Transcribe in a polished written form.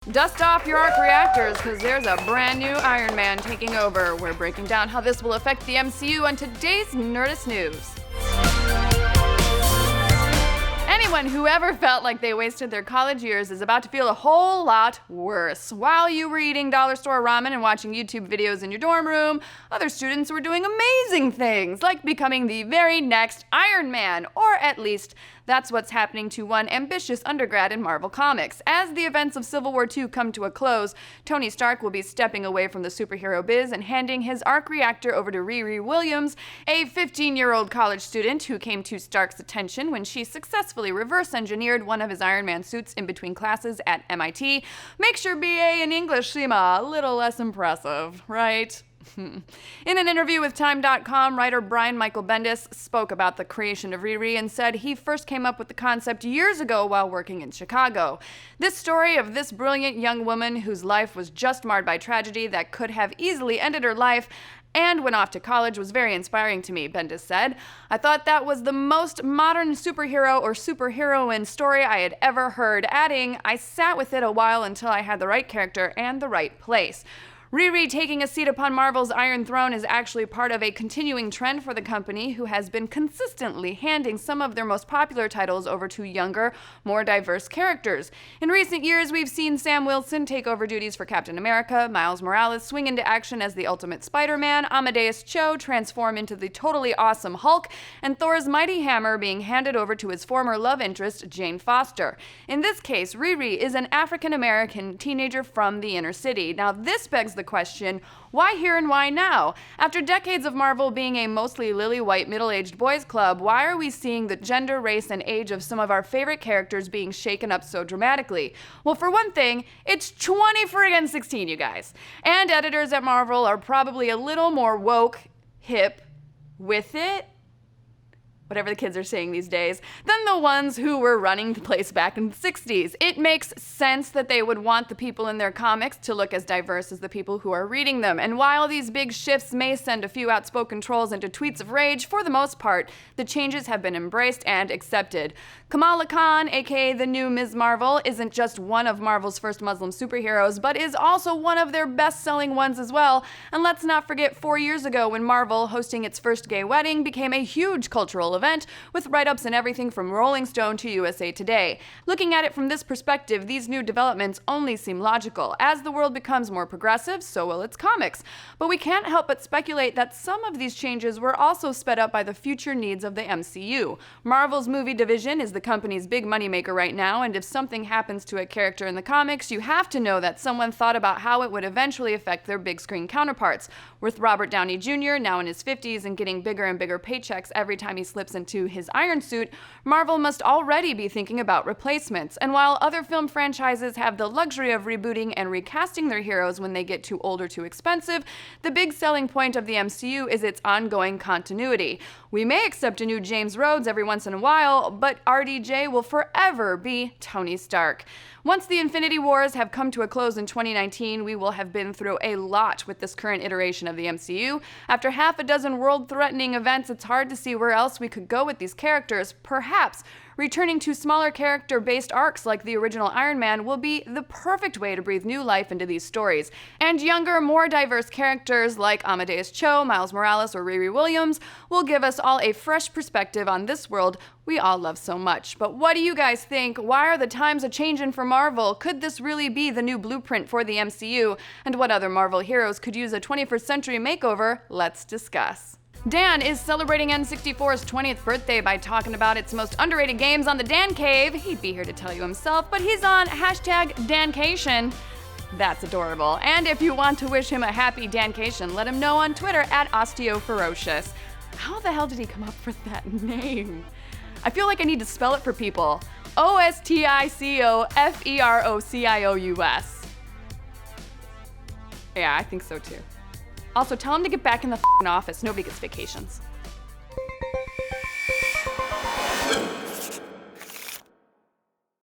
Dust off your arc reactors, because there's a brand new Iron Man taking over. We're breaking down how this will affect the MCU on today's Nerdist News. Anyone who ever felt like they wasted their college years is about to feel a whole lot worse. While you were eating dollar store ramen and watching YouTube videos in your dorm room, other students were doing amazing things, like becoming the very next Iron Man, or at least that's what's happening to one ambitious undergrad in Marvel Comics. As the events of Civil War II come to a close, Tony Stark will be stepping away from the superhero biz and handing his arc reactor over to Riri Williams, a 15-year-old college student who came to Stark's attention when she successfully reverse-engineered one of his Iron Man suits in between classes at MIT. Makes your BA in English seem a little less impressive, right? In an interview with Time.com, writer Brian Michael Bendis spoke about the creation of Riri and said he first came up with the concept years ago while working in Chicago. This story of this brilliant young woman whose life was just marred by tragedy that could have easily ended her life and went off to college was very inspiring to me, Bendis said. I thought that was the most modern superhero or superheroine story I had ever heard, adding, I sat with it a while until I had the right character and the right place. Riri taking a seat upon Marvel's Iron Throne is actually part of a continuing trend for the company, who has been consistently handing some of their most popular titles over to younger, more diverse characters. In recent years, we've seen Sam Wilson take over duties for Captain America, Miles Morales swing into action as the Ultimate Spider-Man, Amadeus Cho transform into the totally awesome Hulk, and Thor's mighty hammer being handed over to his former love interest, Jane Foster. In this case, Riri is an African-American teenager from the inner city. Now, this begs the question, why here and why now? After decades of Marvel being a mostly lily-white middle-aged boys club, why are we seeing the gender, race, and age of some of our favorite characters being shaken up so dramatically? Well, for one thing, it's 2016, you guys. And editors at Marvel are probably a little more woke, hip, with it, whatever the kids are saying these days, than the ones who were running the place back in the 60s. It makes sense that they would want the people in their comics to look as diverse as the people who are reading them. And while these big shifts may send a few outspoken trolls into tweets of rage, for the most part, the changes have been embraced and accepted. Kamala Khan, aka the new Ms. Marvel, isn't just one of Marvel's first Muslim superheroes, but is also one of their best-selling ones as well. And let's not forget 4 years ago when Marvel, hosting its first gay wedding, became a huge cultural event with write-ups and everything from Rolling Stone to USA Today. Looking at it from this perspective, these new developments only seem logical. As the world becomes more progressive, so will its comics. But we can't help but speculate that some of these changes were also sped up by the future needs of the MCU. Marvel's movie division is the company's big moneymaker right now, and if something happens to a character in the comics, you have to know that someone thought about how it would eventually affect their big screen counterparts. With Robert Downey Jr. now in his 50s and getting bigger and bigger paychecks every time he slips into his Iron suit, Marvel must already be thinking about replacements. And while other film franchises have the luxury of rebooting and recasting their heroes when they get too old or too expensive, the big selling point of the MCU is its ongoing continuity. We may accept a new James Rhodes every once in a while, but RDJ will forever be Tony Stark. Once the Infinity Wars have come to a close in 2019, we will have been through a lot with this current iteration of the MCU. After half a dozen world-threatening events, it's hard to see where else we could go with these characters. Perhaps returning to smaller character-based arcs like the original Iron Man will be the perfect way to breathe new life into these stories. And younger, more diverse characters like Amadeus Cho, Miles Morales, or Riri Williams will give us all a fresh perspective on this world we all love so much. But what do you guys think? Why are the times a-changin' for Marvel? Could this really be the new blueprint for the MCU? And what other Marvel heroes could use a 21st century makeover? Let's discuss. Dan is celebrating N64's 20th birthday by talking about its most underrated games on the Dan Cave. He'd be here to tell you himself, but he's on #Dancation. That's adorable. And if you want to wish him a happy Dancation, let him know on Twitter @OsteoFerocious. How the hell did he come up with that name? I feel like I need to spell it for people. OSTICOFEROCIOUS. Yeah, I think so too. Also, tell him to get back in the office. Nobody gets vacations.